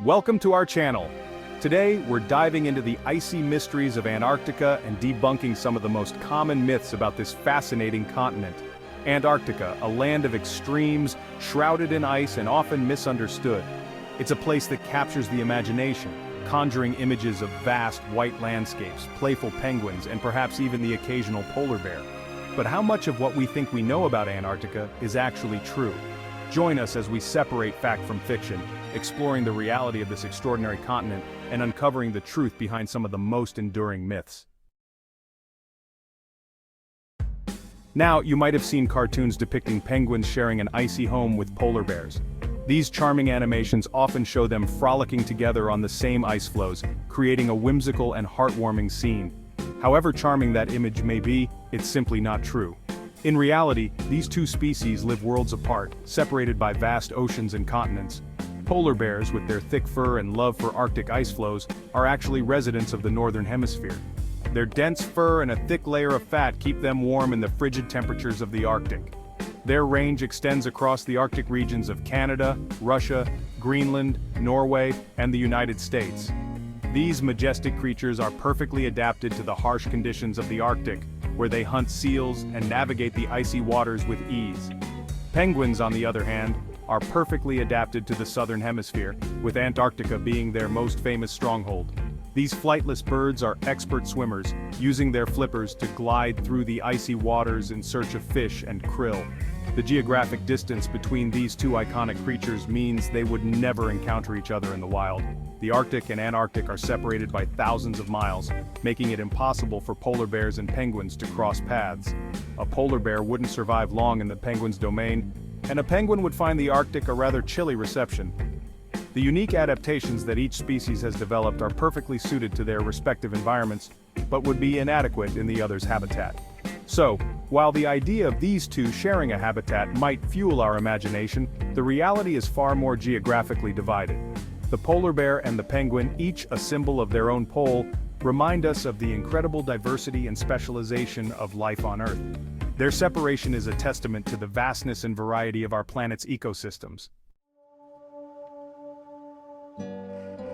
Welcome to our channel. Today, we're diving into the icy mysteries of Antarctica and debunking some of the most common myths about this fascinating continent. Antarctica, a land of extremes, shrouded in ice and often misunderstood. It's a place that captures the imagination, conjuring images of vast white landscapes, playful penguins, and perhaps even the occasional polar bear. But how much of what we think we know about Antarctica is actually true? Join us as we separate fact from fiction, exploring the reality of this extraordinary continent and uncovering the truth behind some of the most enduring myths. Now, you might have seen cartoons depicting penguins sharing an icy home with polar bears. These charming animations often show them frolicking together on the same ice floes, creating a whimsical and heartwarming scene. However charming that image may be, it's simply not true. In reality, these two species live worlds apart, separated by vast oceans and continents. Polar bears, with their thick fur and love for Arctic ice floes, are actually residents of the northern hemisphere. Their dense fur and a thick layer of fat keep them warm in the frigid temperatures of the Arctic. Their range extends across the Arctic regions of Canada, Russia, Greenland, Norway, and the United States. These majestic creatures are perfectly adapted to the harsh conditions of the Arctic, where they hunt seals and navigate the icy waters with ease. Penguins, on the other hand, are perfectly adapted to the southern hemisphere, with Antarctica being their most famous stronghold. These flightless birds are expert swimmers, using their flippers to glide through the icy waters in search of fish and krill. The geographic distance between these two iconic creatures means they would never encounter each other in the wild. The Arctic and Antarctic are separated by thousands of miles, making it impossible for polar bears and penguins to cross paths. A polar bear wouldn't survive long in the penguin's domain, and a penguin would find the Arctic a rather chilly reception. The unique adaptations that each species has developed are perfectly suited to their respective environments, but would be inadequate in the other's habitat. So, while the idea of these two sharing a habitat might fuel our imagination, the reality is far more geographically divided. The polar bear and the penguin, each a symbol of their own pole, remind us of the incredible diversity and specialization of life on Earth. Their separation is a testament to the vastness and variety of our planet's ecosystems.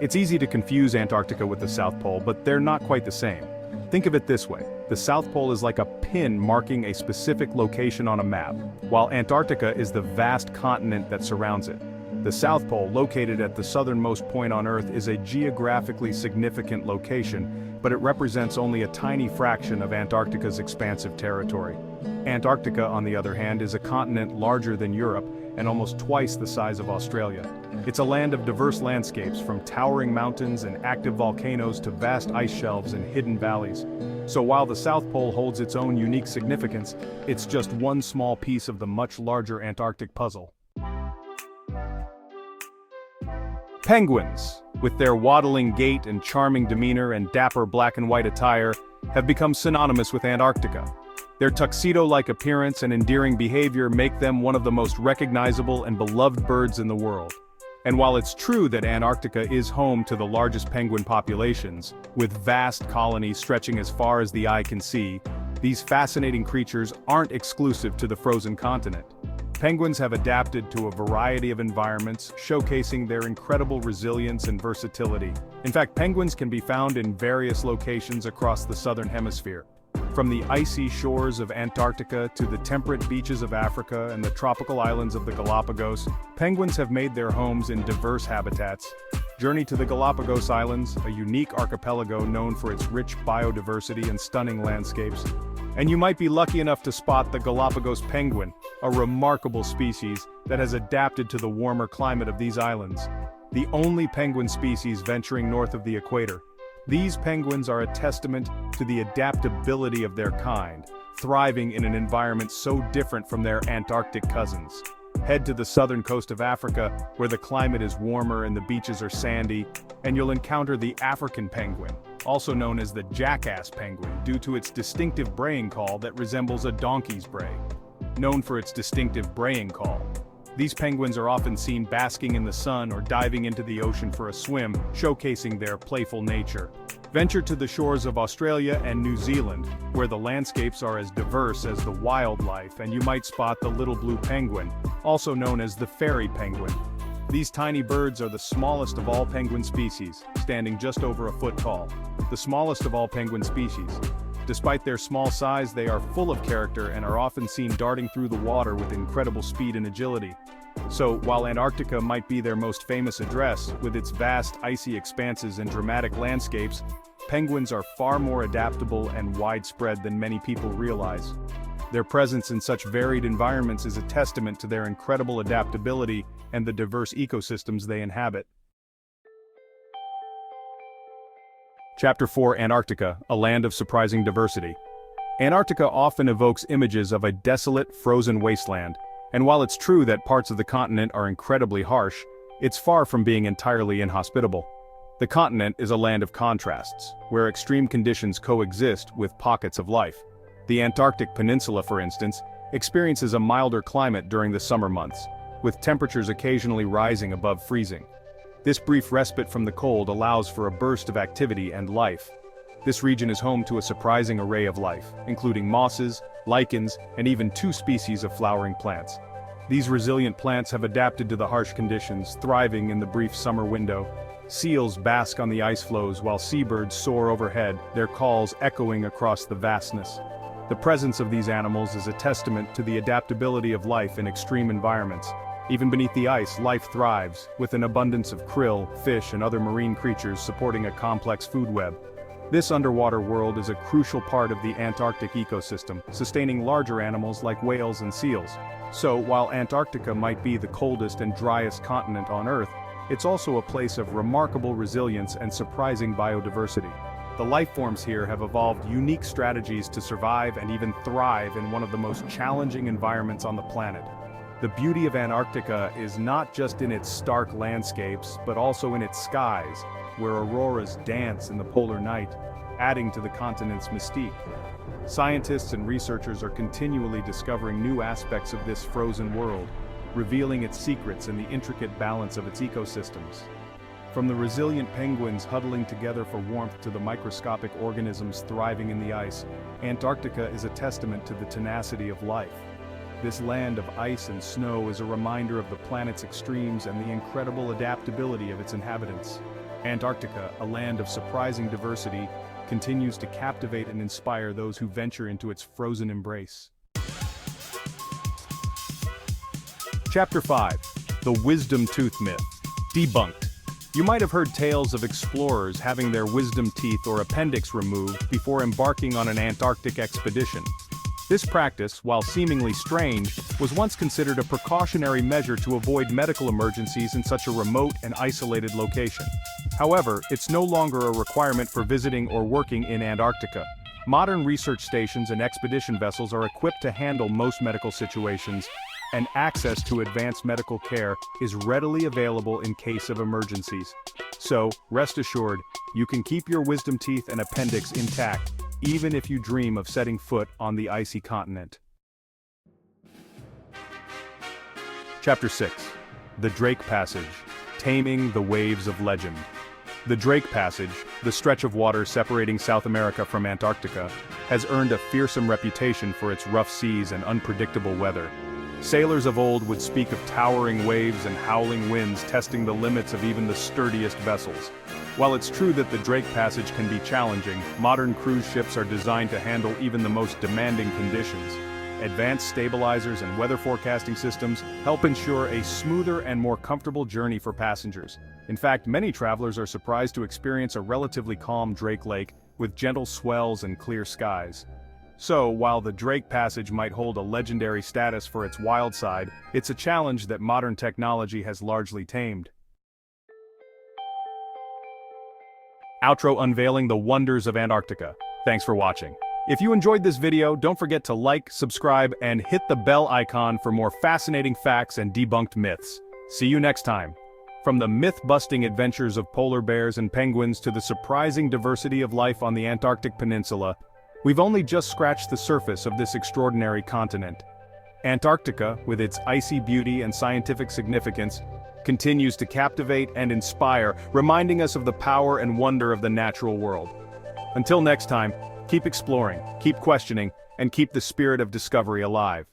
It's easy to confuse Antarctica with the South Pole, but they're not quite the same. Think of it this way: the South Pole is like a pin marking a specific location on a map, while Antarctica is the vast continent that surrounds it. The South Pole, located at the southernmost point on Earth, is a geographically significant location, but it represents only a tiny fraction of Antarctica's expansive territory. Antarctica, on the other hand, is a continent larger than Europe and almost twice the size of Australia. It's a land of diverse landscapes, from towering mountains and active volcanoes to vast ice shelves and hidden valleys. So while the South Pole holds its own unique significance, it's just one small piece of the much larger Antarctic puzzle. Penguins, with their waddling gait and charming demeanor and dapper black and white attire, have become synonymous with Antarctica. Their tuxedo-like appearance and endearing behavior make them one of the most recognizable and beloved birds in the world. And while it's true that Antarctica is home to the largest penguin populations, with vast colonies stretching as far as the eye can see, these fascinating creatures aren't exclusive to the frozen continent. Penguins have adapted to a variety of environments, showcasing their incredible resilience and versatility. In fact, penguins can be found in various locations across the southern hemisphere. From the icy shores of Antarctica to the temperate beaches of Africa and the tropical islands of the Galapagos, penguins have made their homes in diverse habitats. Journey to the Galapagos Islands, a unique archipelago known for its rich biodiversity and stunning landscapes. And you might be lucky enough to spot the Galapagos penguin, a remarkable species that has adapted to the warmer climate of these islands. The only penguin species venturing north of the equator. These penguins are a testament to the adaptability of their kind, thriving in an environment so different from their Antarctic cousins. Head to the southern coast of Africa, where the climate is warmer and the beaches are sandy, and you'll encounter the African penguin, also known as the jackass penguin, due to its distinctive braying call that resembles a donkey's bray. Known for its distinctive braying call, these penguins are often seen basking in the sun or diving into the ocean for a swim, showcasing their playful nature. Venture to the shores of Australia and New Zealand, where the landscapes are as diverse as the wildlife, and you might spot the little blue penguin, also known as the fairy penguin. These tiny birds are the smallest of all penguin species, standing just over a foot tall. The smallest of all penguin species. Despite their small size, they are full of character and are often seen darting through the water with incredible speed and agility. So, while Antarctica might be their most famous address, with its vast icy expanses and dramatic landscapes, penguins are far more adaptable and widespread than many people realize. Their presence in such varied environments is a testament to their incredible adaptability and the diverse ecosystems they inhabit. Chapter 4: Antarctica, a land of surprising diversity. Antarctica often evokes images of a desolate, frozen wasteland, and while it's true that parts of the continent are incredibly harsh, it's far from being entirely inhospitable. The continent is a land of contrasts, where extreme conditions coexist with pockets of life. The Antarctic Peninsula, for instance, experiences a milder climate during the summer months, with temperatures occasionally rising above freezing. This brief respite from the cold allows for a burst of activity and life. This region is home to a surprising array of life, including mosses, lichens, and even 2 species of flowering plants. These resilient plants have adapted to the harsh conditions, thriving in the brief summer window. Seals bask on the ice floes while seabirds soar overhead, their calls echoing across the vastness. The presence of these animals is a testament to the adaptability of life in extreme environments. Even beneath the ice, life thrives, with an abundance of krill, fish, and other marine creatures supporting a complex food web. This underwater world is a crucial part of the Antarctic ecosystem, sustaining larger animals like whales and seals. So, while Antarctica might be the coldest and driest continent on Earth, it's also a place of remarkable resilience and surprising biodiversity. The life forms here have evolved unique strategies to survive and even thrive in one of the most challenging environments on the planet. The beauty of Antarctica is not just in its stark landscapes, but also in its skies, where auroras dance in the polar night, adding to the continent's mystique. Scientists and researchers are continually discovering new aspects of this frozen world, revealing its secrets and the intricate balance of its ecosystems. From the resilient penguins huddling together for warmth to the microscopic organisms thriving in the ice, Antarctica is a testament to the tenacity of life. This land of ice and snow is a reminder of the planet's extremes and the incredible adaptability of its inhabitants. Antarctica, a land of surprising diversity, continues to captivate and inspire those who venture into its frozen embrace. Chapter 5: The Wisdom Tooth Myth. Debunked. You might have heard tales of explorers having their wisdom teeth or appendix removed before embarking on an Antarctic expedition. This practice, while seemingly strange, was once considered a precautionary measure to avoid medical emergencies in such a remote and isolated location. However, it's no longer a requirement for visiting or working in Antarctica. Modern research stations and expedition vessels are equipped to handle most medical situations, and access to advanced medical care is readily available in case of emergencies. So, rest assured, you can keep your wisdom teeth and appendix intact, even if you dream of setting foot on the icy continent. Chapter 6: The Drake Passage, Taming the Waves of Legend. The Drake Passage, the stretch of water separating South America from Antarctica, has earned a fearsome reputation for its rough seas and unpredictable weather. Sailors of old would speak of towering waves and howling winds testing the limits of even the sturdiest vessels. While it's true that the Drake Passage can be challenging, modern cruise ships are designed to handle even the most demanding conditions. Advanced stabilizers and weather forecasting systems help ensure a smoother and more comfortable journey for passengers. In fact, many travelers are surprised to experience a relatively calm Drake Lake with gentle swells and clear skies. So, while the Drake Passage might hold a legendary status for its wild side, it's a challenge that modern technology has largely tamed. Outro unveiling the wonders of Antarctica. Thanks for watching. If you enjoyed this video, don't forget to like, subscribe, and hit the bell icon for more fascinating facts and debunked myths. See you next time. From the myth-busting adventures of polar bears and penguins to the surprising diversity of life on the Antarctic Peninsula, we've only just scratched the surface of this extraordinary continent. Antarctica, with its icy beauty and scientific significance, continues to captivate and inspire, reminding us of the power and wonder of the natural world. Until next time, keep exploring, keep questioning, and keep the spirit of discovery alive.